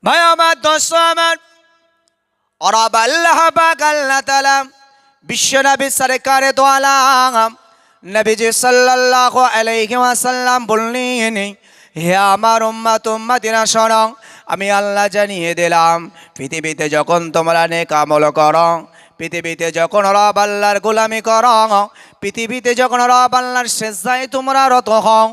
ভাই আমার দোস্ত আমার রব আল্লাহ পাক আল্লাহ তাআলা বিশ্বনবী সরকারে দো আলম নবীজি সাল্লাল্লাহু আলাইহি ওয়াসাল্লাম বললেন, হে আমার উম্মত উম্মতিনা শোনো, আমি আল্লাহ জানিয়ে দিলাম পৃথিবীতে যখন তোমরা নেক আমল করো, পৃথিবীতে যখন রব আল্লাহর গোলামি করো, পৃথিবীতে যখন রব আল্লাহর সেজদায় তোমরা রত হও,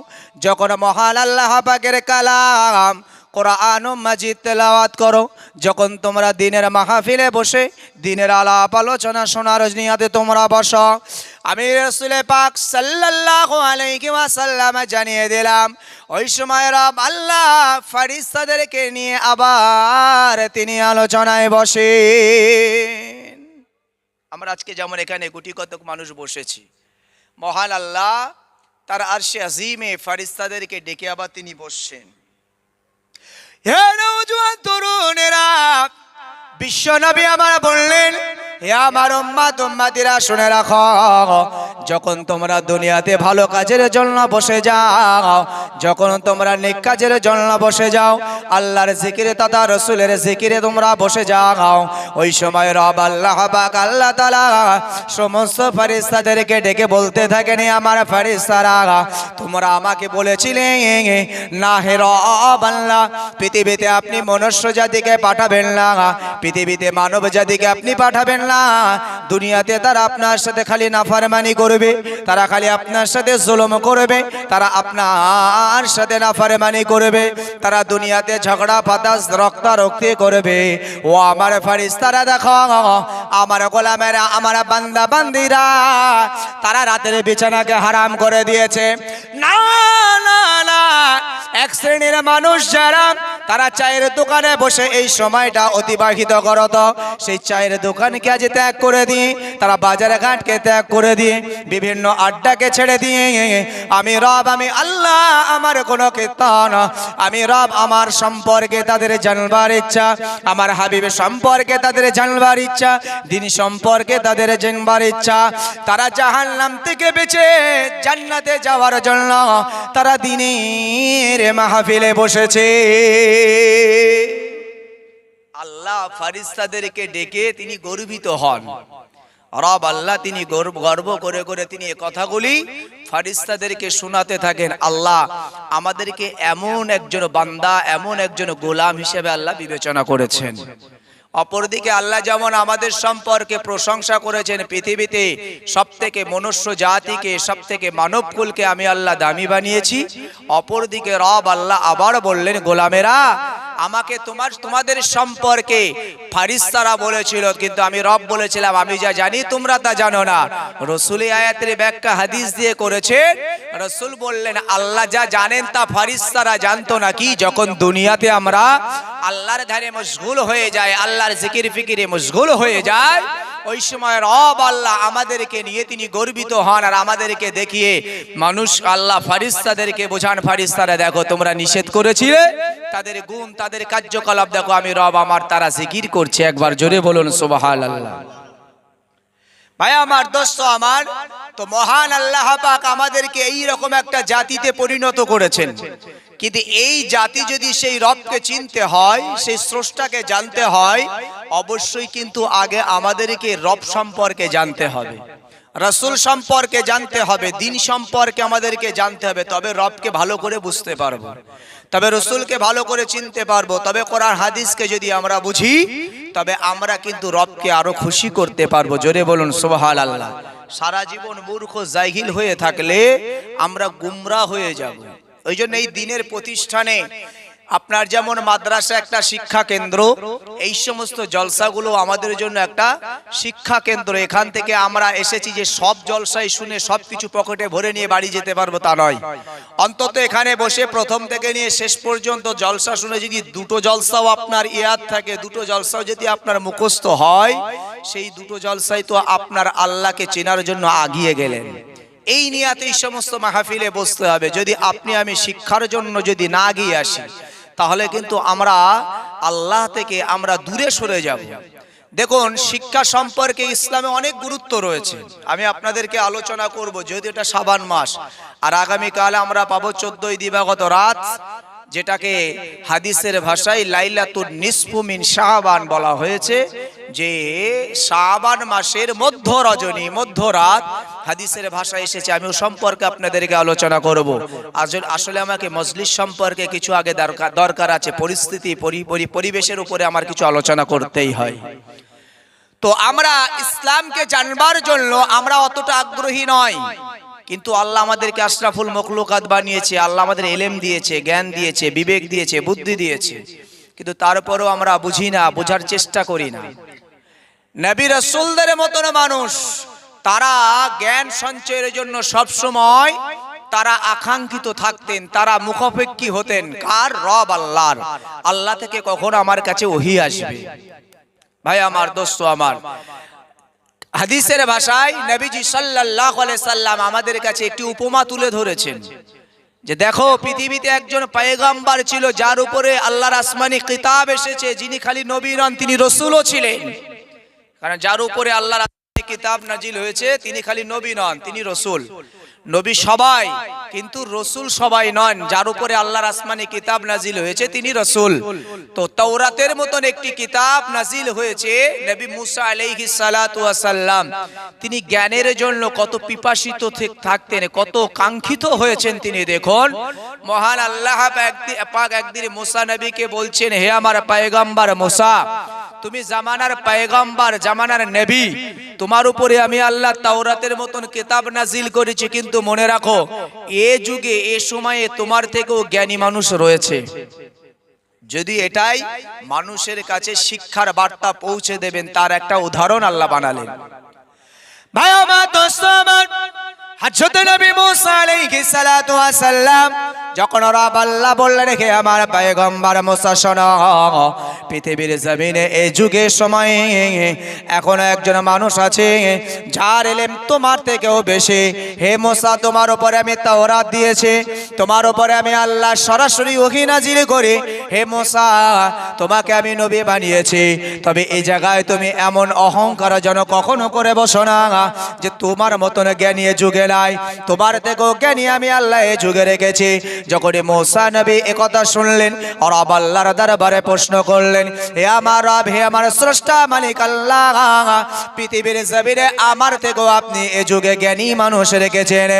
যখন মহান আল্লাহ পাকের কালাম কোরআন মাজিদ তেলাওয়াত করো, যখন তোমরা দিনের মাহফিলে বসে দিনের আলাপ আলোচনা শোনার নিয়াতে তোমরা বসো, আমি রাসূল পাক সাল্লাল্লাহু আলাইহি ওয়াসাল্লাম জানিয়ে দিলাম ওই সময় রব আল্লাহ ফেরেশতাদেরকে নিয়ে আবার তিনি আলোচনায় বসেন। আমরা আজকে যেমন এখানে গুটি কতক মানুষ বসেছি, মহান আল্লাহ তার আরশে আজিমে ফেরেশতাদেরকে ডেকে আবার তিনি বসছেন। হে নওজোয়ান তরুণেরা, বিশ্ব নবী আমার বললেন, হে আমার উম্মত উম্মতিরা শুনে রাখো, যখন তোমরা দুনিয়াতে ভালো কাজের জন্য বসে যাও, যখন তোমরা নেক কাজের জন্য বসে যাও, আল্লাহর জিকিরে তথা রাসূলের জিকিরে তোমরা বসে যাও, ওই সময় রব আল্লাহ পাক আল্লাহ তাআলা সমস্ত ফেরেশতাদেরকে ডেকে বলতে থাকেন, আমার ফেরেশতারা তোমরা আমাকে বলেছিলে না হে রব আল্লাহ, পৃথিবীতে আপনি মনুষ্য জাতিকে পাঠাবেন না, পৃথিবীতে মানব জাতিকে আপনি পাঠাবেন না, দুনিয়াতে তারা আপনার সাথে খালি নাফরমানি করবে, তারা খালি আপনার সাথে জুলুম করবে, তারা আপনার সাথে নাফরমানি করবে, তারা দুনিয়াতে ঝগড়া ফাসাদ রক্তারক্তি করবে। ও আমার ফেরেশতারা দেখো, আমার গোলামেরা আমার বান্দা বান্দিরা তারা রাতের বিছানাকে হারাম করে দিয়েছে। না না না, এক শ্রেণীর মানুষ যারা তারা চায়ের দোকানে বসে এই সময়টা অতিবাহিত করত, সেই চায়ের দোকানকে আজ ত্যাগ করে দিয়ে, তারা বাজার ঘাটকে ত্যাগ করে দিয়ে, বিভিন্ন আড্ডাকে ছেড়ে দিয়ে, আমি রব আমি আল্লাহ আমার কোনো কীর্তন, আমি রব আমার সম্পর্কে তাদের জানবার ইচ্ছা, আমার হাবিব সম্পর্কে তাদের জানবার ইচ্ছা, দিন সম্পর্কে তাদের জানবার ইচ্ছা, তারা জাহান্নাম থেকে বেঁচে জান্নাতে যাওয়ার জন্য তারা দিনের মাহফিলে বসেছে। আল্লাহ ফেরেশতাদেরকে ডেকে তিনি গর্বিত হন, রব আল্লাহ তিনি গর্ব করে করে তিনি এই কথাগুলি ফেরেশতাদেরকে শোনাতে থাকেন। আল্লাহ আমাদেরকে এমন একজন বান্দা, এমন একজন গোলাম হিসেবে আল্লাহ বিবেচনা করেছেন। অপরদিকে আল্লাহ যেমন আমাদের সম্পর্কে প্রশংসা করেছেন, পৃথিবীতে সবথেকে মনুষ্য জাতিকে, সবথেকে মানবকুলকে আমি আল্লাহ দামি বানিয়েছি, অপরদিকে রব আল্লাহ আবার বললেন, গোলামেরা আমাকে তোমাদের সম্পর্কে ফেরেশতারা বলেছিল, কিন্তু আমি রব বলেছিলাম আমি যা জানি তোমরা তা জানো না। রাসূল আয়াতের ব্যাখ্যা হাদিস দিয়ে করেছেন, রাসূল বললেন আল্লাহ যা জানেন তা ফেরেশতারা জানতো না। কি? যখন দুনিয়াতে আমরা আল্লাহর ধারে মশগুল হয়ে যায়, আল্লাহর জিকির ফিকিরে মশগুল হয়ে যায়, ওই সময় রব আল্লাহ আমাদেরকে নিয়ে তিনি গর্বিত হন, আর আমাদেরকে দেখিয়ে মানুষ আল্লাহ ফেরেশতাদেরকে বোঝান, ফেরেশতারা দেখো তোমরা নিষেধ করেছিলে, তাদের গুণ তাদের কার্যকলাপ দেখো, আমি রব আমার তারা জিকির করছে। একবার জোরে বলুন সুবহানাল্লাহ। ভাই আমার দোস্ত আমার, তো মহান আল্লাহ পাক আমাদেরকে এই রকম একটা জাতিতে পরিণত করেছেন, কিন্তু এই জাতি যদি সেই রবকে চিনতে হয়, সেই স্রষ্টাকে জানতে হয়, অবশ্যই কিন্তু আগে আমাদেরকে রব সম্পর্কে জানতে হবে, রাসূল সম্পর্কে জানতে হবে, দিন সম্পর্কে আমাদেরকে জানতে হবে, তবে রবকে ভালো করে বুঝতে পারবো, তবে রাসূলকে ভালো করে চিনতে পারবো, তবে কোরআন হাদিসকে যদি আমরা বুঝি তবে আমরা কিন্তু রবকে আরো খুশি করতে পারবো। জোরে বলুন সুবহানাল্লাহ। সারা জীবন মূর্খ জাহিল হয়ে থাকলে আমরা গুমরা হয়ে যাব। ওই জন্য এই দিনের প্রতিষ্ঠানে আপনার যেমন মাদ্রাসা একটা শিক্ষা কেন্দ্র, এই সমস্ত জলসাগুলো আমাদের জন্য একটা শিক্ষা কেন্দ্র। এখান থেকে আমরা এসেছি যে সব জলসাই শুনে সব কিছু পকেটে ভরে নিয়ে বাড়ি যেতে পারবো তা নয়, অন্তত এখানে বসে প্রথম থেকে নিয়ে শেষ পর্যন্ত জলসা শুনে যদি দুটো জলসাও আপনার ইয়াদ থাকে, দুটো জলসাও যদি আপনার মুখস্থ হয়, সেই দুটো জলসাই তো আপনার আল্লাহকে চেনার জন্য আগিয়ে গেলেন। এই নিয়াতে এই সমস্ত মাহফিলে বসতে হবে। যদি আপনি আমি শিক্ষার জন্য যদি না গিয়ে আসি, তাহলে কিন্তু আমরা আল্লাহ থেকে আমরা দূরে সরে যাব। দেখুন, শিক্ষা সম্পর্কে ইসলামে অনেক গুরুত্ব রয়েছে। আমি আপনাদেরকে আলোচনা করব, যেহেতু এটা শাবান মাস, আর আগামীকাল আমরা পাবো 14ই দিবাগত রাত যেটাকে হাদিসের ভাষায় লাইলাতুন নিসফু মিন শাবান বলা হয়েছে, যে শাবান মাসের মধ্য রজনী, মধ্যরাত হাদিসের ভাষায় এসেছে। আমি ও সম্পর্কে আপনাদেরকে আলোচনা করব। আসলে আমাকে মজলিস সম্পর্কে কিছু আগে দরকার আছে, পরিস্থিতি পরিবেশের উপরে আমার কিছু আলোচনা করতেই হয়। তো আমরা ইসলামকে জানবার জন্য আমরা অতটা আগ্রহী নয়, কিন্তু আল্লাহ আমাদেরকে আশরাফুল মখলুকাত বানিয়েছে, আল্লাহ আমাদের ইলম দিয়েছে, জ্ঞান দিয়েছে, বিবেক দিয়েছে, বুদ্ধি দিয়েছে, কিন্তু তারপরেও আমরা বুঝি না, বোঝার চেষ্টা করি না। নবী রাসূলদের মতন মানুষ, তারা জ্ঞান সঞ্চয়ের জন্য সব সময় তারা আকাঙ্ক্ষিত থাকতেন, তারা মুখাপেক্ষী হতেন কার? রব আল্লাহর। আল্লাহ থেকে কখন আমার কাছে ওহী আসবে? ভাই আমার, দোস্ত আমার, হাদিসের ভাষায় নবীজি সাল্লাল্লাহু আলাইহি সাল্লাম আমাদের কাছে একটি উপমা তুলে ধরেছেন, যে দেখো পৃথিবীতে একজন পয়গম্বর ছিল যার উপরে আল্লাহর আসমানি কিতাব এসেছে, যিনি খালি নবী নন, তিনি রাসূলও ছিলেন। কারণ যার উপরে আল্লাহর আসমানি কিতাব নাজিল হয়েছে তিনি খালি নবী নন, তিনি রাসূল। নবী সবাই, কিন্তু রাসূল সবাই নন। যার উপরে আল্লাহর আসমানি কিতাব নাজিল হয়েছে তিনি রাসূল। তো তাওরাতের মতন একটি কিতাব নাজিল হয়েছে। নবী মুসা আলাইহিস সালাতু ওয়াস সালাম তিনি জ্ঞানের জন্য কত পিপাসিত থাকতেন, কত কাঙ্ক্ষিত হয়েছেন তিনি। দেখুন, মহান আল্লাহ পাক একদিন মুসা নবীকে বলছেন, হে আমার পয়গম্বর মুসা, তুমি জামানার পয়গম্বর, জামানার নবী, তোমার উপরে আমি আল্লাহ তাওরাতের মতন কিতাব নাজিল করেছি, কিন্তু মনে রাখো এ যুগে এ সময়ে তোমার থেকেও জ্ঞানী মানুষ রয়েছে। যদি এটাই মানুষের কাছে শিক্ষার বার্তা পৌঁছে দেবেন, তার একটা উদাহরণ আল্লাহ বানালেন। ভাই আমার, দোস্ত আমার, হযরত নবী মুসা আলাইহিস সালাতু ওয়াস সালাম যখন রব আল্লাহ বললেন, হে আমার পয়গম্বর মুসা শোনো, পৃথিবীর জমিনে এই যুগে সময়ে এখনো একজন মানুষ আছে যার ইলম তোমার থেকেও বেশি। হে মুসা, তোমার উপরে আমি তাওরাত দিয়েছি, তোমার উপরে আমি আল্লাহ সরাসরি ওহী নাজিল করি। হে মুসা, তোমাকে আমি নবী বানিয়েছি, তবে এই জায়গায় তুমি এমন অহংকার যেন কখনো করে বসো না যে তোমার মতন জ্ঞানী এ যুগে নাই, তোমার থেকেও জ্ঞানী আমি আল্লাহ এ যুগে রেখেছি। যখন মুসা নবী একথা শুনলেন, রব আল্লাহর দরবারে প্রশ্ন করলেন, হে আমার রব, হে আমার স্রষ্টা মালিক আল্লাহ, পৃথিবীর জমিনে আমার থেকেও আপনি এ যুগে জ্ঞানী মানুষ রেখেছেন,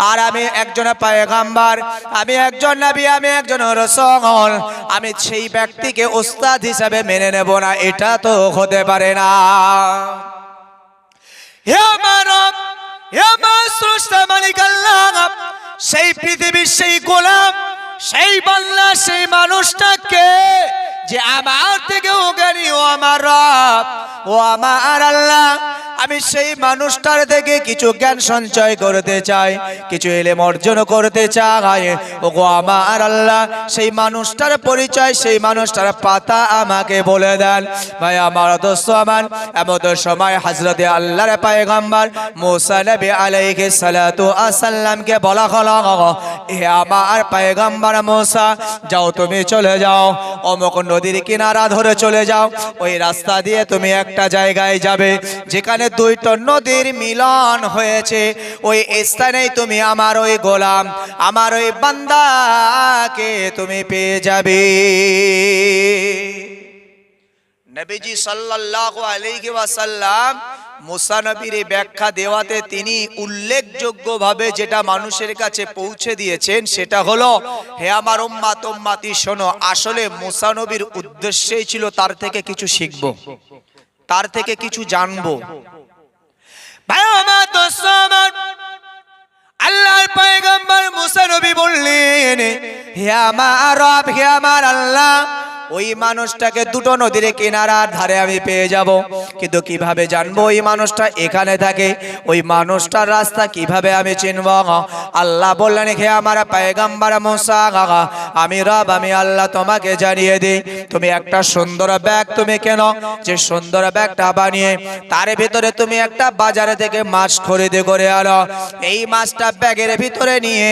আর আমি একজন পয়গম্বর, আমি একজন নবী, আমি একজন রাসূল, আমি সেই ব্যক্তিকে উস্তাদ হিসাবে মেনে নেব না, এটা তো হতে পারে না। হে আমার রব, হে আমার স্রষ্টা মালিক আল্লাহ, সেই পৃথিবীর সেই গোলাম, সেই বান্দা, সেই মানুষটাকে যে আমার থেকেও জ্ঞানী, ও আমার রব, ও আমার আল্লাহ, আমি সেই মানুষটার থেকে কিছু জ্ঞান সঞ্চয় করতে চাই, কিছু ইলম অর্জন করতে চাই। ও গো আমার আল্লাহ, সেই মানুষটার পরিচয়, সেই মানুষটার পাতা আমাকে বলে দেন। ভাই আমার, দোস্ত আমার, এমন সময় হযরতে আল্লাহর পয়গম্বর মুসা নবী আলাইহিস সালাতু ওয়াস সালামকে বলা হলো, হে আমার পয়গম্বর মুসা, যাও তুমি চলে যাও, অমুক নদীর কিনারা ধরে চলে যাও, ওই রাস্তা দিয়ে তুমি একটা জায়গায় যাবে যেখানে দুইটা নদীর মিলন হয়েছে, ওই স্থানেই তুমি আমার ওই গোলাম, আমার ওই বান্দাকে তুমি পেয়ে যাবে। নবীজি সাল্লাল্লাহু আলাইহি ওয়াসাল্লাম মুসা নবীর ব্যাখ্যা দেওয়াতে তিনি উল্লেখযোগ্যভাবে যেটা মানুষের কাছে পৌঁছে দিয়েছেন সেটা হলো, হে আমার উম্মাত, উম্মতি শোনো, আসলে মুসা নবীর উদ্দেশ্যই ছিল তার থেকে কিছু শিখবো, তার থেকে কিছু জানবো। ভাই আমার, দোস্ত আমার, আল্লাহর পয়গম্বর মুসা নবী বললেন, হে আমার রব, হে আমার আল্লাহ, ওই মানুষটাকে দুটো নদীর কিনারার ধারে আমি পেয়ে যাব, কিন্তু কিভাবে জানবো ওই মানুষটা এখানে থাকে, ওই মানুষটার রাস্তা কিভাবে আমি চিনব? আল্লাহ বললেন, হে আমার পয়গম্বর মুসা, আমি রব, আমি আল্লাহ তোমাকে জানিয়ে দিই, তুমি একটা সুন্দর ব্যাগ তুমি কেন, যে সুন্দর ব্যাগটা বানিয়ে তার ভিতরে তুমি একটা বাজারে থেকে মাছ খরিদ করে আনো, এই মাছটা ব্যাগের ভিতরে নিয়ে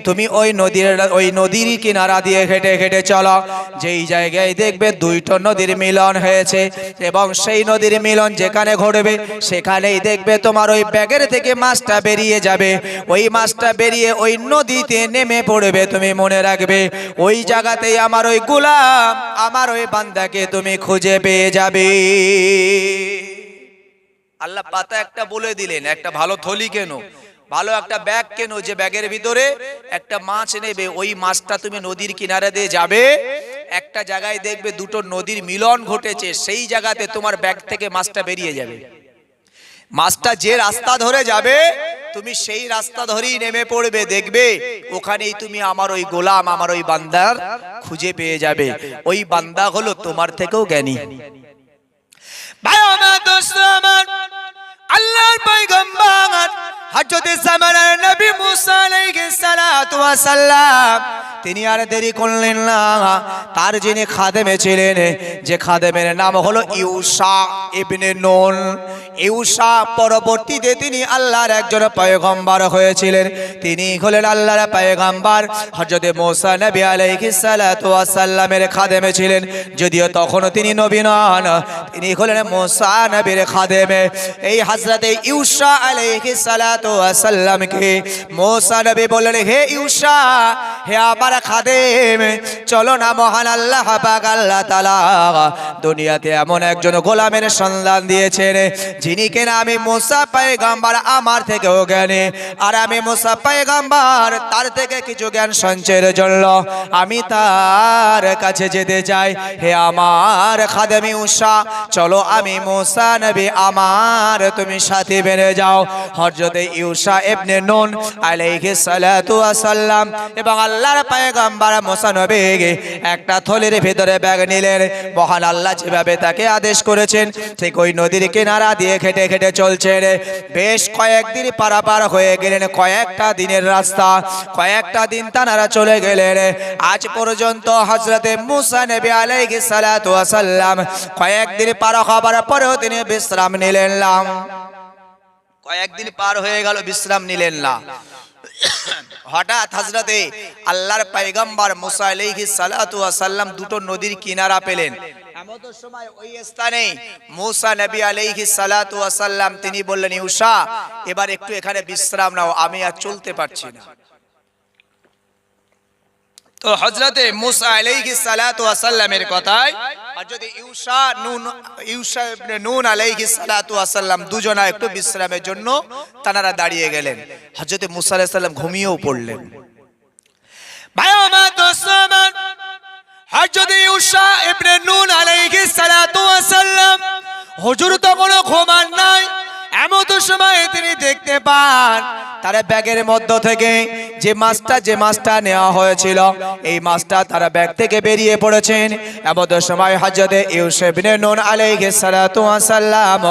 তুমি ওই নদীর কিনারা দিয়ে হেঁটে হেঁটে চলো, যেই জায়গায় জায়গায় দেখবে দুইটা নদীর মিলন হয়েছে এবং সেই নদীর মিলন যেখানে ঘটবে সেখানেই দেখবে তোমার ওই ব্যাগের থেকে মাছটা বেরিয়ে যাবে। ওই মাছটা বেরিয়ে ওই নদীতে নেমে পড়বে। তুমি মনে রাখবে ওই জায়গাতেই আমার ওই গোলাম, আমার ওই বান্দাকে তুমি খুঁজে পেয়ে যাবে। আল্লাহ পাতা একটা বলে দিলেন, একটা ভালো থলি কেন, ভালো একটা ব্যাগ কেন, যে ব্যাগের ভিতরে একটা মাছ নেবে। ওই মাছটা তুমি নদীর কিনারে দিয়ে যাবে, একটা জায়গায় দেখবে দুটো নদীর মিলন ঘটেছে, সেই জায়গাতে তোমার ব্যাগ থেকে মাছটা বেরিয়ে যাবে। মাছটা যে রাস্তা ধরে যাবে তুমি সেই রাস্তা ধরেই নেমে পড়বে, দেখবে ওখানেই তুমি আমার ওই গোলাম, আমার ওই বান্দার খুঁজে পেয়ে যাবে। ওই বান্দা হলো তোমার থেকেও জ্ঞানী। ভাই আমার, দোস্ত আমার, আল্লাহর পয়গম্বর হযরত জামানার নবী মুসা আলাইহিস সালাতু ওয়াস সালাম তিনি আর দেরি করলেন না। তার যিনি খাদেমে ছিলেন, যে খাদেমের নাম হলো ইউশা ইবনে নুন। ইউশা পরবর্তীতে তিনি আল্লাহর একজন পয়গম্বর হয়েছিলেন। তিনি হলেন আল্লাহর পয়গম্বর হযরত মুসা নবী আলাইহিস সালাতু ওয়াস সালামের খাদেমে ছিলেন, যদিও তখনও তিনি নবী নন, তিনি হলেন মুসা নবীর খাদেমে। এই হযরত ইউশা আলাইহিস সালাতু ওয়াস সালামকে মুসা নবী বললেন, হে ইউশা, হে আমার খাদেম, চলো না, মহান আল্লাহ পাক আল্লাহ তাআলা দুনিয়াতে এমন একজন গোলামের সন্ধান দিয়েছেন যিনি কিনা আমি মুসা পয়গম্বর আমার থেকেও জ্ঞানী, আর আমি মুসা পয়গম্বর তার থেকে কিছু জ্ঞান সঞ্চয়ের জন্য আমি তার কাছে যেতে চাই। হে আমার খাদেম ইউশা, চলো, আমি মুসা নবী আমার তুমি সাথে বেড়ে যাও। হযরত ইউশা ইবনে নুন আলাইহিস সালাতু ওয়াস সালাম এবং আল্লাহর পয়গম্বর মুসা নবী একটা থলের ভিতরে ব্যাগ নিলেন। মহান আল্লাহ যেভাবে তাকে আদেশ করেছেন ঠিক ওই নদীর কিনারা দিয়ে হেঁটে হেঁটে চলছেন। বেশ কয়েকদিন পারাপার হয়ে গেলেন, কয়েকটা দিনের রাস্তা, কয়েকটা দিন তারা চলে গেলেন। আজ পর্যন্ত হযরত মুসা নবী আলাইহিস সালাতু ওয়াস সালাম কয়েকদিন পার হবার পরেও তিনি বিশ্রাম নিলেন না। কয়েকদিন পার হয়ে গেল, বিশ্রাম নিলেন না। হঠাৎ হযরতে আল্লাহর পয়গম্বর মুসা আলাইহিস সালাতু ওয়াস সালাম দুটো নদীর কিনারা পেলেন। এমন সময় ওই স্থানে মুসা নবী আলাইহিস সালাতু ওয়াস সালাম তিনি বললেন, ইউশা, এবার একটু এখানে বিশ্রাম নাও, আমি আর চলতে পারছি না। তো হযরতে মুসা আলাইহিস সালাতু ওয়াস সালামের কথায় হযরত ইউশা ইবনে নুন আলাইহিস সালাতু ওয়াস সালাম দুজনা একটু বিশ্রামের জন্য তারা দাঁড়িয়ে গেলেন। হযরত মুসা আলাইহিস সালাম ঘুমিয়েও পড়লেন। ভাই আমার, দোস্ত আমার, হযরত ইউশা ইবনে নুন আলাইহিস সালাতু ওয়াস সালাম হুজুর তখনও ঘুমান নাই। এমন সময় তিনি দেখতে পান তার ব্যাগের মধ্য থেকে যে মাছটা নেওয়া হয়েছিল, এই মাছটা তার ব্যাগ থেকে বেরিয়ে পড়েছেন। এমন সময় হযরত ইউসুফ ইবনে নুন আলাইহিস সালাতু ওয়াস সালাম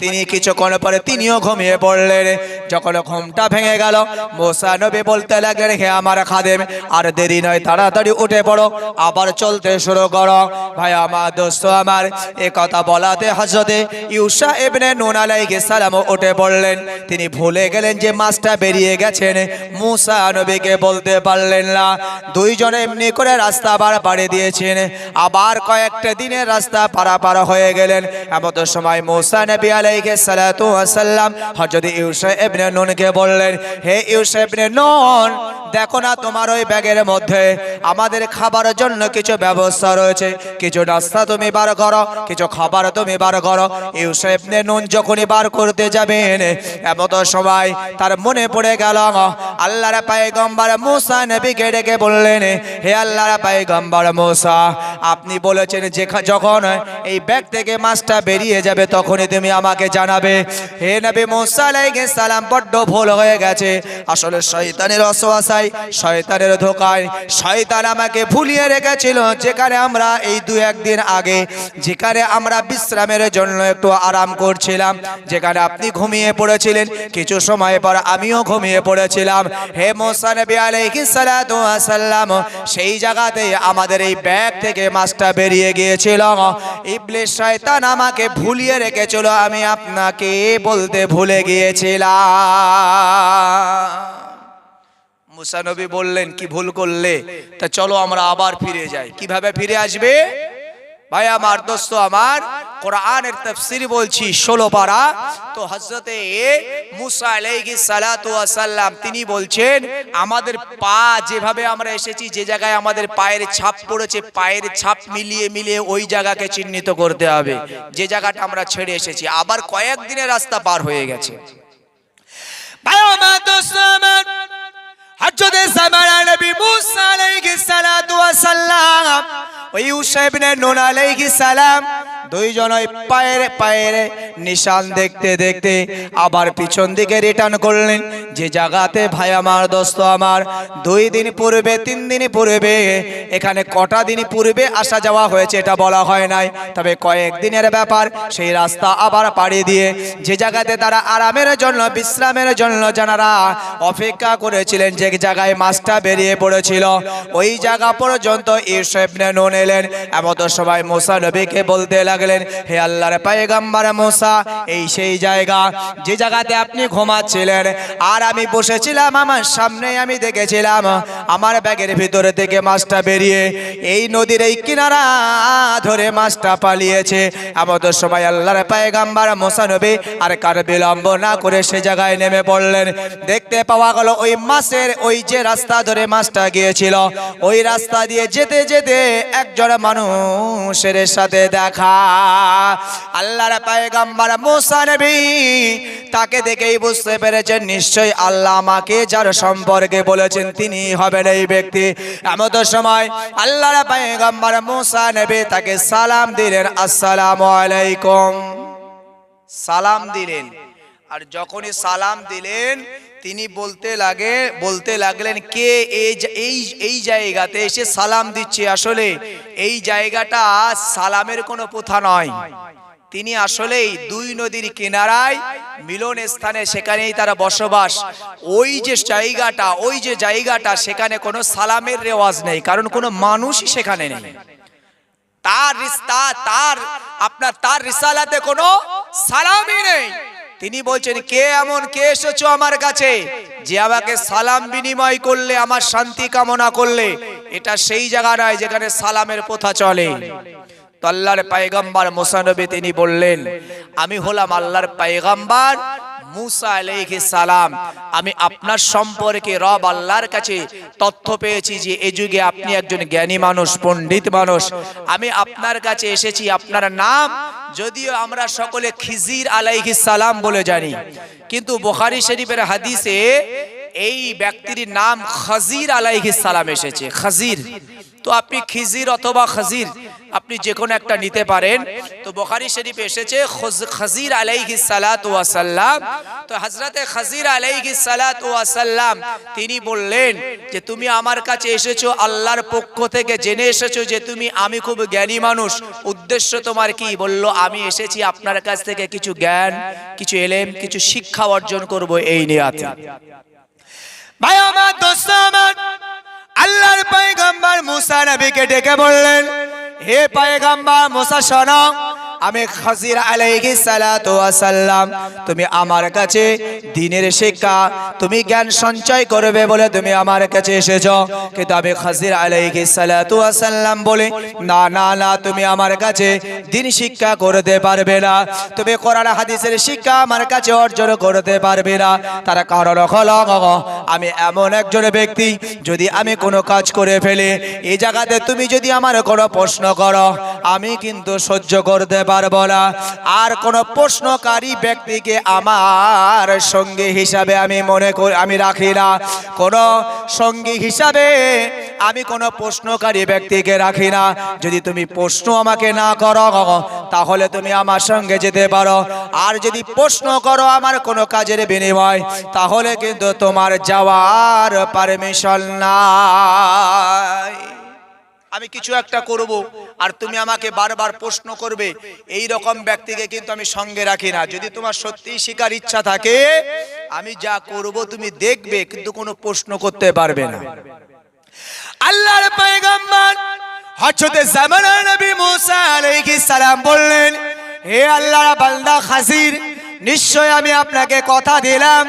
তিনি কিছুক্ষণ পরে তিনিও ঘুমিয়ে পড়লেন। যখন ঘুমটা ভেঙে গেল, মুসা নবী বলতে লাগলেন, হে আমার খাদেম, আর দেরি নয়, তাড়াতাড়ি উঠে পড়ো, আবার চলতে শুরু করো। ভাই আমার, দোস্ত আমার, এ কথা বলাতে হযরত ইউসা ইবনে নুন আলাইহিস সালাম উঠে পড়লেন। তিনি ভুলে গেলেন যে মাছটা বেরিয়ে গেছেন, মুসা নবীকে বলতে পারলেন না। দুইজনে এমনি করে রাস্তা পাড়ি দিয়েছেন। আবার কয়েকটা দিনের রাস্তা পারাপার হয়ে গেলেন। এমন সময় মুসা নবী আলাইহিস সালাতু ওয়াস সালাম হযরত ইউসা ইবনে নুনকে বললেন, হে ইউসা ইবনে নুন, দেখো না তোমার ওই ব্যাগের মধ্যে আমাদের খাবারের জন্য কিছু ব্যবস্থা রয়েছে, কিছু নাস্তা তুমি বার করো, কিছু খাবার তুমি বার করো। ইউসা ইবনে নুন যখনই বার করতে যাবেন, এমন সময় তার মনে পড়ে গেল আল্লাহর পয়গম্বর মুসা নবীকে ডেকে বললেন, হে আল্লাহর পয়গম্বর মুসা, আপনি বলেছেন যে যখন এই ব্যাগ থেকে মাছটা বেরিয়ে যাবে তখনই তুমি আমাকে জানাবে। হে নবী মুসা আলাইহিস সালাম, বড্ড ভুল হয়ে গেছে। আসলে শয়তানের ওয়াসওয়াসায়, শয়তানের ধোঁকায় শয়তান আমাকে ভুলিয়ে রেখেছিল। যেখানে আমরা এই দু একদিন আগে যেখানে আমরা বিশ্রামের জন্য একটু আরাম করছিলাম, যেখানে আপনি ঘুমিয়ে পড়েছিলেন, কিছু সময় পর আমিও ঘুমিয়ে পড়েছিলাম। হে মুসা নবী আলাইহিস সালাতু ওয়াস সালাম, সেই জায়গাতে আমাদের এই ব্যাগ থেকে মাছটা বেরিয়ে গিয়েছিল। ইবলিস শয়তান আমাকে ভুলিয়ে রেখেছিল, আমি আপনাকে বলতে ভুলে গিয়েছিলাম। মুসা নবী বললেন, কি ভুল করলে? তা চলো আমরা আবার ফিরে যাই। কিভাবে ফিরে আসবে? ভাই আমার, দোস্ত আমার, কোরআনের তাফসীর বলছি 16 পারা। তো হযরতে মুসা আলাইহিস সালাতু ওয়াস সালাম তিনি বলছেন, আমাদের পা যেভাবে আমরা এসেছি, যে জায়গায় আমাদের পায়ের ছাপ পড়েছে, পায়ের ছাপ মিলিয়ে মিলিয়ে ওই জায়গাকে চিহ্নিত করতে হবে, যে জায়গাটা আমরা ছেড়ে এসেছি। আবার কয়েকদিনের রাস্তা পার হয়ে গেছে। ভাই আমার, দোস্ত আমার, হযরতে সামারা নবী মুসা আলাইহিস সালাতু ওয়াস সালাম ওই ইউশা ইবনে নুন আলাইহিস সালাম দুইজনই পায়ের নিশান দেখতে দেখতে আবার পিছন দিকে রিটার্ন করলেন। যে জায়গাতে ভাই আমার, দোস্ত আমার, 2 দিন পূর্বে 3 দিন পূর্বে, এখানে কটা দিন পূর্বে আসা যাওয়া হয়েছে এটা বলা হয় নাই, তবে কয়েকদিনের ব্যাপার। সেই রাস্তা আবার পাড়ি দিয়ে যে জায়গাতে তারা আরামের জন্য, বিশ্রামের জন্য যারা অপেক্ষা করেছিলেন, যে জায়গায় মাছটা বেরিয়ে পড়েছিল, ওই জায়গা পর্যন্ত ইউশা ইবনে নুন এলেন। এমন সময় মুসা নবীকে বলতে লাগলেন, হে আল্লাহর পয়গম্বর মুসা, এই সেই জায়গা যে জায়গাতে আপনি ঘুমাচ্ছিলেন আর আমি বসেছিলাম, আমার সামনে আমি দেখেছিলাম আমার ব্যাগের ভিতরে থেকে মাছটা বেরিয়ে এই নদীর এই কিনারা ধরে মাছটা পালিয়েছে। এমন সময় আল্লাহর পয়গম্বর মুসা নবী আর কার বিলম্ব না করে সে জায়গায় নেমে পড়লেন। দেখতে পাওয়া গেল ওই মাছের, ওই যে রাস্তা ধরে মাছটা গিয়েছিল, ওই রাস্তা দিয়ে যেতে যেতে একজন মানুষের সাথে দেখা। আল্লাহর পয়গম্বর মুসা নবী তাকে দেখেই বুঝতে পেরেছেন, নিশ্চয়ই আল্লাহ আমাকে যার সম্পর্কে বলেছেন তিনি হবেন এই ব্যক্তি। এমন সময় আল্লাহর পয়গম্বর মুসা নবী তাকে সালাম দিলেন, আসসালামু আলাইকুম, সালাম দিলেন। আর যখনই সালাম দিলেন তিনি বলতে লাগলেন, কে এই জায়গাতে এসে সালাম দিচ্ছে? আসলে এই জায়গাটা সালামের কোনো প্রথা নয়। তিনি আসলেই 2 নদীর কিনারায় মিলন স্থানে, সেখানেই তারা বসবাস। ওই যে জায়গাটা সেখানে কোনো সালামের রেওয়াজ নেই, কারণ কোনো মানুষই সেখানে নেই। তার রিসালাতে কোনো সালামই নেই। তিনি বলছেন, কে এসেছো আমার কাছে যে আমাকে সালাম বিনিময় করলে, আমার শান্তি কামনা করলে? এটা সেই জায়গা নয় যেখানে সালামের প্রথা চলে। তো আল্লাহর পয়গম্বর মুসা নবী তিনি বললেন, আমি হলাম আল্লাহর পয়গম্বর মুসা আলাইহিস সালাম। আমি আপনার সম্পর্কে রব আল্লাহর কাছে তথ্য পেয়েছি যে এই যুগে আপনি একজন জ্ঞানী মানুষ, পণ্ডিত মানুষ। আমি আপনার কাছে এসেছি। আপনার নাম যদিও আমরা সকলে খিজির আলাইহিস সালাম বলে জানি, কিন্তু বুখারী শরীফের হাদিসে এই ব্যক্তির নাম খাজির আলাইহিস সালাম এসেছে। খাজির, তো আপনি খিজির অথবা খাজির আপনি যে কোনো একটা নিতে পারেন। তো বুখারী শরীফে এসেছে খাজির আলাইহিস সালাতু ওয়াস সালাম। তো হযরতে খাজির আলাইহিস সালাতু ওয়াস সালাম তিনি বললেন যে তুমি আমার কাছে এসেছো আল্লাহর পক্ষ থেকে, জেনে এসেছো যে আমি খুব জ্ঞানী মানুষ। উদ্দেশ্য তোমার কি? বলল, আমি এসেছি আপনার কাছ থেকে কিছু জ্ঞান, কিছু ইলম, কিছু শিক্ষা অর্জন করব এই নিয়তে। ভাই আমার, দোস্ত আমার, আল্লাহর পয়গম্বর মুসা নবীকে ডেকে বললেন, হে পয়গম্বর মুসা শোনো, আমি খাজির আলাইহিস সালাতু ওয়াস সালাম, তুমি আমার কাছে দ্বীনের শিক্ষা, তুমি জ্ঞান সঞ্চয় করবে বলে তুমি আমার কাছে এসেছো। কিন্তু আমি খাজির আলাইহিস সালাতু ওয়াস সালাম বলে, না না না, তুমি আমার কাছে দ্বীন শিক্ষা করতে পারবে না, তুমি কোরআন হাদিসের শিক্ষা আমার কাছে অর্জন করতে পারবে না। তার কারণ হলো, আমি এমন একজন ব্যক্তি, যদি আমি কোনো কাজ করে ফেলি, এই জায়গাতে তুমি যদি আমার কোনো প্রশ্ন করো, আমি কিন্তু সহ্য করতে পারবো না। আর কোন প্রশ্নকারী ব্যক্তিকে আমার সঙ্গী হিসাবে আমি রাখি না। কোন সঙ্গী হিসাবে আমি কোন প্রশ্নকারী ব্যক্তিকে রাখি না। যদি তুমি প্রশ্ন আমাকে না করো, তাহলে তুমি আমার সঙ্গে যেতে পারো। আর যদি প্রশ্ন করো আমার কোনো কাজের বিনিময়, তাহলে কিন্তু তোমার যাওয়ার পারমিশন নাই। আমি কিছু একটা করব আর তুমি আমাকে বারবার প্রশ্ন করবে, এই রকম ব্যক্তিকে কিন্তু আমি সঙ্গে রাখি না। যদি তোমার সত্যি শিকার ইচ্ছা থাকে, আমি যা করব তুমি দেখবে, কিন্তু কোনো প্রশ্ন করতে পারবে না। আল্লাহর পয়গম্বর হযরতে জামানা নবী মুসা আলাইহিস সালাম বললেন, হে আল্লাহর বান্দা খাজির, নিশ্চয় আমি আপনাকে কথা দিলাম,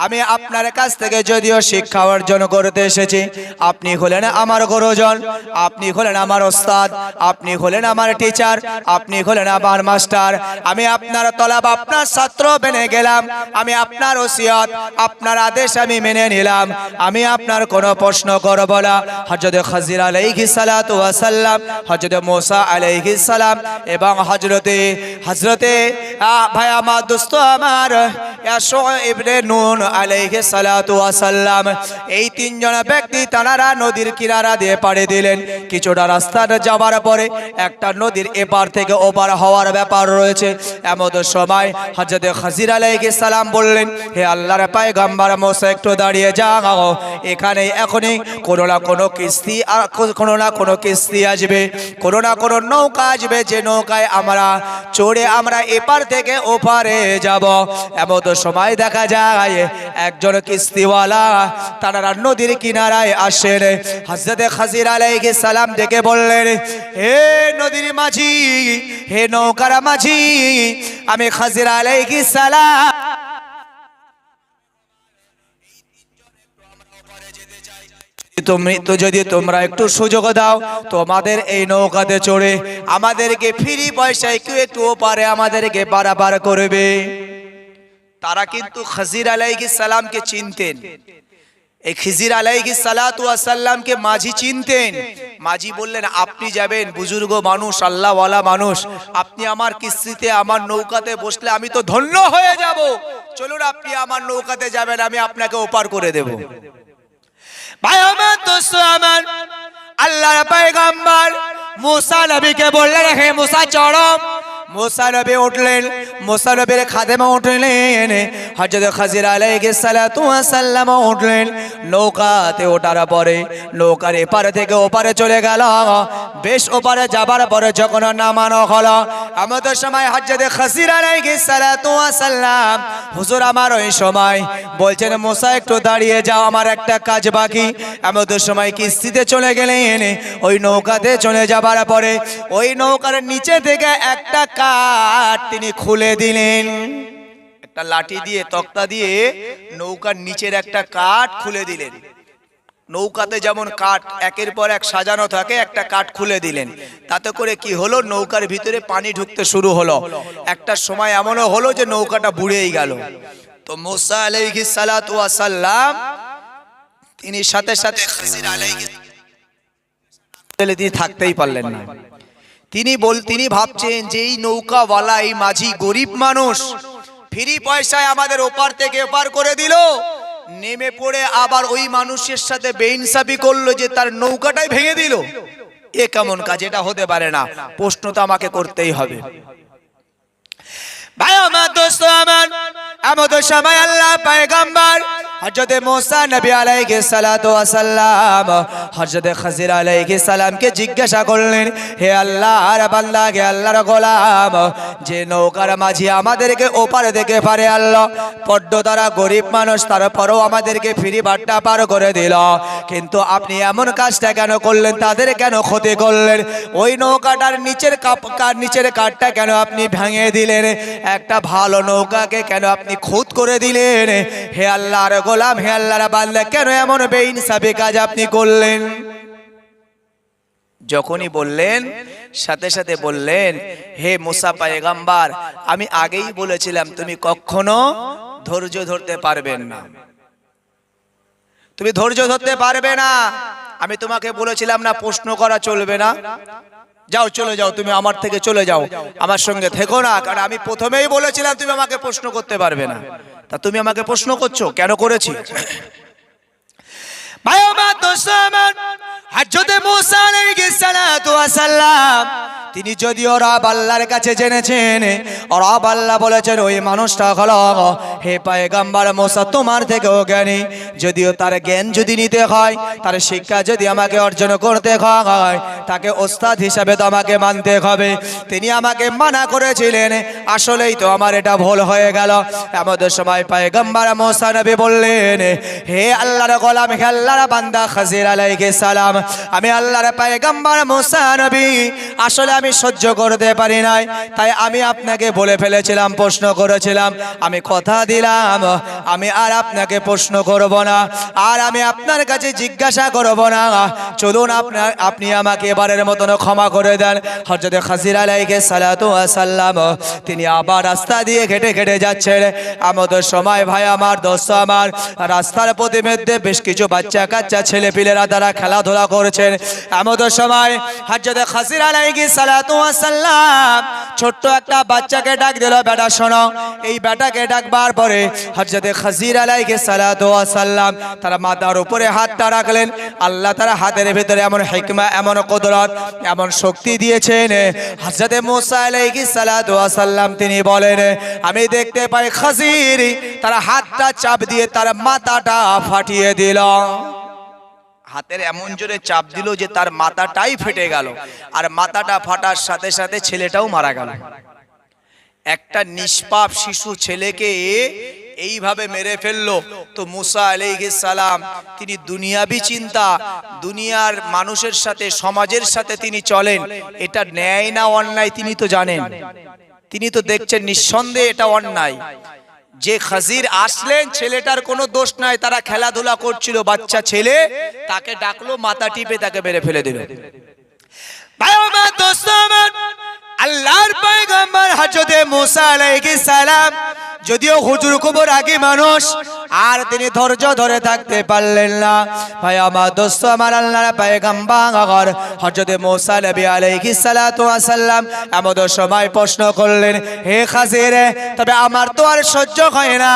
আমি আপনার কাছ থেকে যদিও শিক্ষা অর্জন করতে এসেছি, আপনি হলেন আমার গুরুজন, আপনি হলেন আমার ওস্তাদ, আপনি হলেন আমার টিচার, আপনি হলেন আমার মাস্টার। আমি আপনার তলব, আপনার ছাত্র বেনে গেলাম। আমি আপনার ওসিয়ত, আপনার আদেশ আমি মেনে নিলাম। আমি আপনার কোনো প্রশ্ন করব না। হযরত খাজির আলাইহিস সালাতু ওয়াস সালাম, হযরত মুসা আলাইহিস সালাম এবং হযরতে ভাই আমার দোস্ত আমার ইয়াশু ইবনে নুন আলাইহিস সালাতু ওয়াস সালাম, এই তিনজন ব্যক্তি তারা নদীর কিনারা দিয়ে পাড়ি দিলেন। কিছুটা রাস্তা যাবার পরে একটা নদীর এপার থেকে ওপার হওয়ার ব্যাপার রয়েছে। এমন সময় হযরত খাজির আলাইহিস সালাম বললেন, হে আল্লাহর পয়গম্বর মুসা, একটু দাঁড়িয়ে যাও। এখানে এখনই কোনো না কোনো কিস্তি আর কোনো না কোনো কিস্তি আসবে, কোনো না কোনো নৌকা আসবে, যে নৌকায় আমরা চড়ে আমরা এপার থেকে ওপারে যাব। এমন সময় দেখা যায় একজন কিস্তিওয়ালা তারা নদীর কিনারায় আসেন। হযরত খাজির আলাইহিস সালাম ডেকে বললেন, হে নদীর মাঝি, হে নৌকার মাঝি, আমি খাজির আলাইহিস সালাম যদি তোমরা একটু সুযোগ দাও, তোমাদের এই নৌকাতে চড়ে আমাদেরকে ফ্রি পয়সায় কেউ একটু ওপারে আমাদেরকে পারাপার করবে। তারা কিন্তু খাজির আলাইহিস সালামকে চিনতেন। এই খিজির আলাইহিস সালাতু ওয়াস সালামকে মাঝি চিনতেন। মাঝি বললেন, আপনি যাবেন, বুজুর্গ মানুষ, আল্লাহওয়ালা মানুষ, আপনি আমার কিস্তিতে আমার নৌকাতে বসলে আমি তো ধন্য হয়ে যাব। চলুন আপনি আমার নৌকাতে যাবেন, আমি আপনাকে ওপার করে দেব। ভাই আমার, দোস্ত আমার, আল্লাহর পয়গম্বর মুসা নবীকে বললেন, হে মুসা চড়ো। মুসা নবী উঠলেন, মুসা নবীর খাদেমা উঠলেন, হযরত খাজির আলাইহিস সালাতু ওয়াস সালাম উঠলেন। নৌকাতে ওঠার পরে নৌকার এপার থেকে ওপারে চলে গেল। বেশ ওপারে যাবার পরে যখন নামানো হলো, আমাদের সময় হযরত খাজির আলাইহিস সালাতু ওয়াস সালাম, হুজুর আমার ওই সময় বলছেন, মুসা একটু দাঁড়িয়ে যাও, আমার একটা কাজ বাকি। আমাদের সময় কিস্তিতে চলে গেলেন। ওই নৌকাতে চলে যাবার পরে ওই নৌকার নিচে থেকে একটা কাঠ তিনি খুলে দিলেন। একটা লাঠি দিয়ে, তক্তা দিয়ে নৌকার নিচের একটা কাঠ খুলে দিলেন। নৌকাতে যেমন কাঠ একের পর এক সাজানো থাকে, একটা কাঠ খুলে দিলেন। তাতে করে কি হলো, নৌকার ভিতরে পানি ঢুকতে শুরু হলো। একটা সময় এমনও হলো যে নৌকাটা বুড়েই গেল। তো মুসা আলাইহিস সালাতু ওয়াস সালাম তিনি সাথে সাথে খাজির আলাইহিস তিনি থাকতেই পারলেন না। তিনি ভাবছেন যে এই নৌকাওয়ালা, এই মাঝি গরিব মানুষ, ফ্রি পয়সায় আমাদের ওপার থেকে ওপার করে দিল। নেমে পড়ে আবার ওই মানুষের সাথে বেইনসাফি করলো যে তার নৌকাটাই ভেঙে দিল। এ কেমন কাজ? এটা হতে পারে না। প্রশ্ন তো আমাকে করতেই হবে। ভাই আমার, দোস্ত আমার, আমাদের সময় আল্লাহ পয়গম্বর হযরত মুসা নবী আলাইহিস সালাতু ওয়াস সালাম হযরত খাজির আলাইহিস সালামকে জিজ্ঞাসা করলেন, হে আল্লাহর বান্দা, হে আল্লাহর গোলাম, যে নৌকার মাঝি আমাদেরকে ওপারে থেকে পারে আল্লাহ, বড্ড তারা গরিব মানুষ, তারপরেও আমাদেরকে ফ্রি বাট্টা পার করে দিল, কিন্তু আপনি এমন কাজটা কেন করলেন? তাদের কেন ক্ষতি করলেন? ওই নৌকাটার নিচের কাঠটা কেন আপনি ভেঙে দিলেন? একটা ভালো নৌকাকে কেন আপনি খুদ করে দিলেন? হে আল্লাহর গোলাম, হে আল্লাহর বান্দা, কেন এমন বেইনসাফি কাজ আপনি করলেন? যখনই বললেন, সাথে সাথে বললেন, হে মুসা পয়গম্বর, আমি আগেই বলেছিলাম তুমি কখনো ধৈর্য ধরতে পারবেন না। তুমি ধৈর্য ধরতে পারবে না। আমি তোমাকে বলেছিলাম না প্রশ্ন করা চলবে না? যাও, চলে যাও, তুমি আমার থেকে চলে যাও, আমার সঙ্গে থেকো না। কারণ আমি প্রথমেই বলেছিলাম তুমি আমাকে প্রশ্ন করতে পারবে না। তা তুমি আমাকে প্রশ্ন করছো কেন? করেছি। ভাই আমার, দোস্ত আমার, হযরত মুসা আলাইহিস সালাতু ওয়াস সালাম তিনি যদিও রব আল্লাহর কাছে জেনেছেন, রব আল্লাহ বলেছেন ওই মানুষটা হলো হে পয়গম্বর মুসা তোমার থেকেও জ্ঞানী। যদিও তার জ্ঞান যদি নিতে হয়, তার শিক্ষা যদি আমাকে অর্জন করতে হয়, তাকে ওস্তাদ হিসাবে তো আমাকে মানতে হবে। তিনি আমাকে মানা করেছিলেন, আসলেই তো আমার এটা ভুল হয়ে গেল। আমাদের সময় পয়গম্বর মুসা নবী বললেন, হে আল্লাহর গোলাম, হে আল্লাহর বান্দা খাজির আলাইহিস সালাম, আমি আল্লাহর পয়গম্বর মুসা নবী, আসলে আমি সহ্য করতে পারি নাই, তাই আমি আপনাকে বলে ফেলেছিলাম, প্রশ্ন করেছিলাম। আমি কথা দিলাম, আমি আর আপনাকে প্রশ্ন করব না, আর আমি আপনার কাছে জিজ্ঞাসা করব না। চলুন আপনি আমাকে এবারের মতন ক্ষমা করে দেন। হযরত খাজির আলাইহিস সালাতু ওয়াস সালাম তিনি আবার রাস্তা দিয়ে হেঁটে হেঁটে যাচ্ছেন। আমাদের সময় ভাই আমার, দোস্ত আমার, রাস্তার প্রতিমধ্যে বেশ কিছু বাচ্চা কাচ্চা ছেলে পিলেরা তারা খেলাধুলা করছেন। আমাদের সময় হযরত খাজির আলাইহিস সালাতু ওয়াস সালাম ছোট্ট একটা বাচ্চাকে ডাক দিল, বেটা শোনো। এই বেটাকে ডাকবার পরে হযরত খাজির আলাইহিস সালাতু ওয়াস সালাম তারা মাথার উপরে হাতটা রাখলেন। আল্লাহ তারা হাতের ভিতরে এমন হিকমা, এমন কুদরত, এমন শক্তি দিয়েছেন। হযরত মুসা আলাইহিস সালাতু ওয়াস সালাম তিনি বলেন, আমি দেখতে পাই খাজির তারা হাতটা চাপ দিয়ে তার মাথাটা ফাটিয়ে দিল। হাতের এমন জোরে চাপ দিল যে তার মাথাটাই ফেটে গেল, আর মাথাটা ফাটার সাথে সাথে ছেলেটাও মারা গেল। একটা নিষ্পাপ শিশু ছেলেকে এইভাবে মেরে ফেললো। তো মুসা আলাইহিস সালাম তিনি দুনিয়াবি চিন্তা, দুনিয়ার মানুষের সাথে, সমাজের সাথে তিনি চলেন। এটা ন্যায় না অন্যায় তিনি তো জানেন, তিনি তো দেখছেন নিঃসন্দেহে এটা অন্যায়। যে খাজির আসলেন, ছেলেটার কোনো দোষ নাই, তারা খেলাধুলা করছিল, বাচ্চা ছেলে, তাকে ডাকলো, মাথা টিপে তাকে মেরে ফেলে দিল। আল্লাহর পয়গম্বর হযরত মুসা আলাইহিস সালাম যদিও হুজুর কবর আগে মানুষ, আর তিনি ধৈর্য ধরে থাকতে পারলেন না। ভাই আমার, দোস্ত আমার, আল্লাহর পয়গম্বর হযরত মুসা নবী আলাইহিস সালাতু ওয়াস সালাম এমন সময় প্রশ্ন করলেন, হে খাজির, তবে আমার তো আর সহ্য হয় না।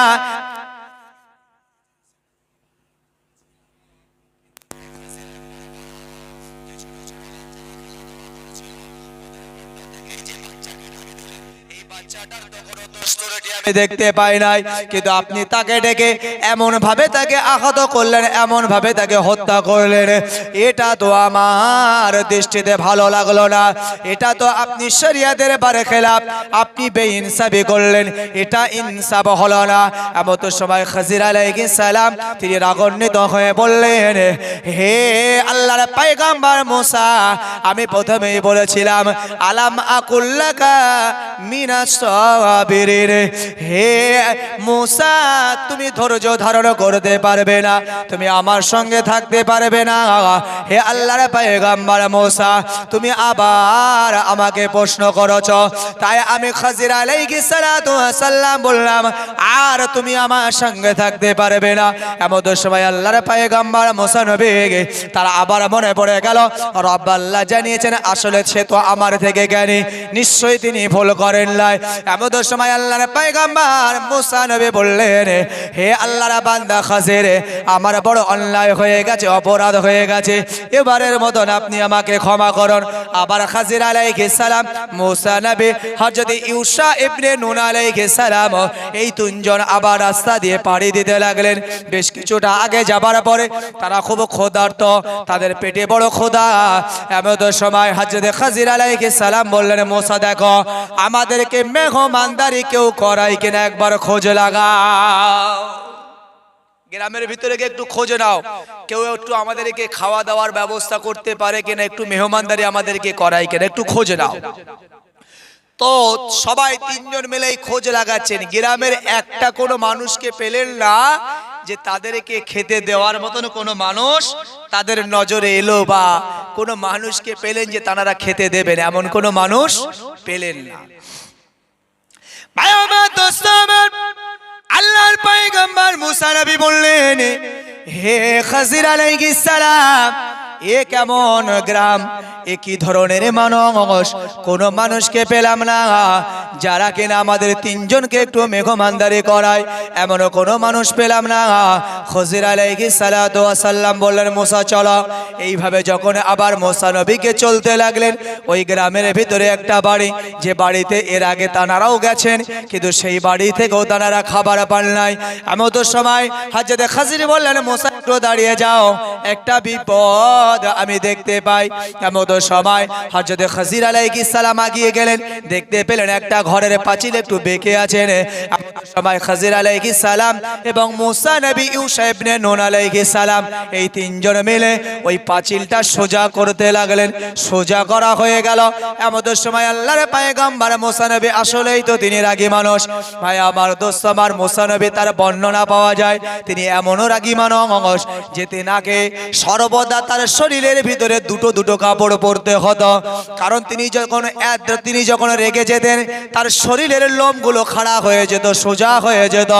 আমি দেখতে পাই নাই, কিন্তু আপনি তাকে ডেকে এমন ভাবে তাকে আহত করলেন, এমন ভাবে তাকে হত্যা করলেন, এটা তো আমার দৃষ্টিতে ভালো লাগলো না। এটা তো আপনি শরিয়াতের বারে খেলাফ, আপনি বেইনসাফি করলেন, এটা ইনসাফ হলো না। এমন তো সময় খাজির আলাইহিস সালাম তিনি রাগান্বিত হয়ে বললেন, হে আল্লাহর পয়গম্বর মুসা, আমি প্রথমেই বলেছিলাম আলাম আকুল্লাকা মিনাস সাবিরিন, হে মুসা তুমি ধৈর্য ধারণ করতে পারবে না, তুমি আমার সঙ্গে থাকতে পারবে না। হে আল্লাহর পয়গম্বর মুসা, তুমি আবার আমাকে প্রশ্ন করেছো, তাই আমি খাজির আলাইহিস সালাতু ওয়াস সালাম বললাম আর তুমি আমার সঙ্গে থাকতে পারবে না। এমন সময় আল্লাহর পয়গম্বর মুসা নবী তারা আবার মনে পড়ে গেল, রব আল্লাহ জানিয়েছেন আসলে সে তো আমার থেকে জ্ঞানী, নিশ্চয়ই তিনি ভুল করেন নাই। এমন সময় আল্লাহর পয়গম্বর মুসা নবী বললেন, হে আল্লাহর বান্দা খাজির, আমার বড় অন্যায় হয়ে গেছে, অপরাধ হয়ে গেছে, এবারের মতন আপনি আমাকে ক্ষমা করুন। আবার খাজির আলাইহিস সালাম, মুসা নবী, হযরত ইউসা ইবনে নুন আলাইহিস সালাম এই তিনজন আবার রাস্তা দিয়ে পাড়ি দিতে লাগলেন। বেশ কিছুটা আগে যাবার পরে তারা খুব ক্ষুধার্ত, তাদের পেটে বড় ক্ষুধা। এমন সময় হযরত খাজির আলাইহিস সালাম বললেন, মুসা দেখো আমাদেরকে মেহমানদারি কেউ করাই কিনা একবার খোঁজ লাগাও, গ্রামের ভিতরে গিয়ে একটু খোঁজ নাও, কেউ একটু আমাদেরকে খাওয়া দাওয়ার ব্যবস্থা করতে পারে কিনা, একটু মেহমানদারি আমাদেরকে করাই কিনা, একটু খোঁজ নাও। তো সবাই তিনজন মিলেই খোঁজ লাগাচ্ছেন, গ্রামের একটা কোনো মানুষকে পেলেন না যে তাদেরকে খেতে দেওয়ার মতন কোনো মানুষ তাদের নজরে এলো, বা কোনো মানুষকে পেলেন যে তারা খেতে দেবেন, এমন কোনো মানুষ পেলেন না। ভাই আমার, দোস্ত আমার, আল্লাহর পয়গম্বর মুসা নবী বললেন, হে খাজির আলাইহিস সালাম, এ কেমন গ্রাম, এ কি ধরনের মানুষ, কোন মানুষকে পেলাম না যারা কিনা আমাদের তিনজনকে একটু মেহমানদারি করায়, এমন কোনো মানুষ পেলাম না। খাজির আলাইহিস সালাতু ওয়াস সালাম বললেন, মুসা চলো। এইভাবে যখন আবার মুসা নবীকে চলতে লাগলেন, ওই গ্রামের ভিতরে একটা বাড়ি, যে বাড়িতে এর আগে তানারাও গেছেন, কিন্তু সেই বাড়ি থেকেও তানারা খাবার পান নাই। এমন তো সময় হযরত খাজির বললেন, মুসা একটু একটু দাঁড়িয়ে যাও, একটা বিপদ আমি দেখতে পাই। এমন সময় হযরত খাজির আলাইহিস সালাম আগিয়ে গেলেন, দেখতে পেলেন একটা ঘরের পাঁচিল একটু বেঁকে আছেন। সময় খাজির আলাইহিস সালাম এবং মুসা নবী ইউসা ইবনে নুন আলাইহিস সালাম এই তিনজন মিলে ওই পাঁচিলটা সোজা করতে লাগলেন। সোজা করা হয়ে গেল। এমন সময় আল্লাহর পয়গম্বর মুসা নবী, আসলেই তো তিনি রাগী মানুষ ভাই আমার দোস্ত আমার, মুসা নবী তার বর্ণনা পাওয়া যায় তিনি এমনও রাগী মানুষ যে তিনাকে সর্বদা তার শরীরের ভিতরে দুটো দুটো কাপড় পরতে হতো। কারণ তিনি যখন রেগে যেতেন তার শরীরের লোমগুলো খাড়া হয়ে যেত, সোজা হয়ে যেত।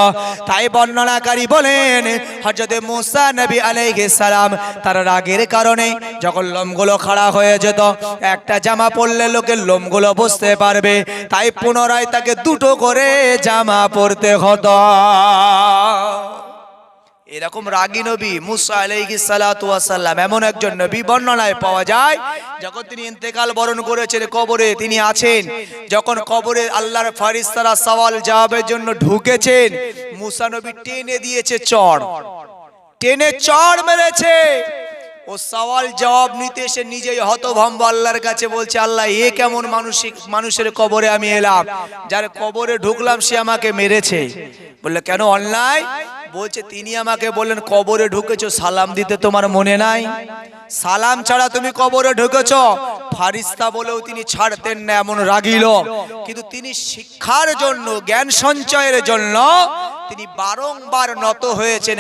তাই বর্ণনাকারী বলেন হযরত মুসা নবী আলাইহিস সালাম তার রাগের কারণে যখন লোমগুলো খাড়া হয়ে যেত, একটা জামা পরলে লোকের লোমগুলো বুঝতে পারবে, তাই পুনরায় তাকে দুটো করে জামা পরতে হতো। এরকম রাগী নবী মুসা আলাইহিস সালাতু ওয়াস সালাম এমন একজন নবী বর্ণনায় পাওয়া যায়, যখন তিনি ইন্তেকাল বরণ করেছেন, কবরে তিনি আছেন, যখন কবরে আল্লাহর ফেরেশতারা সওয়াল জবাবের জন্য ঢুকেছেন, মুসা নবী টেনে দিয়েছে চড়, টেনে চড় মেরেছে। ও সওয়াল জবাব নিতে এসে নিজেই হতভম্ব আল্লাহর কাছে বলছে, আল্লাহ এ কেমন মানুষের কবরে আমি এলাম, যার কবরে ঢুকলাম সে আমাকে মেরেছে। বললে কেন অন্যায়? বলছে তিনি আমাকে বললেন কবরে ঢুকেছো, সালাম দিতে তোমার মনে নাই? সালাম ছাড়া তুমি কবরে ঢুকেছো। ফারিস্তা বলেও তিনি ছাড়তেন না, এমন রাগিল। কিন্তু তিনি শিক্ষার জন্য, জ্ঞান সঞ্চয়ের জন্য তিনি বারংবার নত হয়েছেন,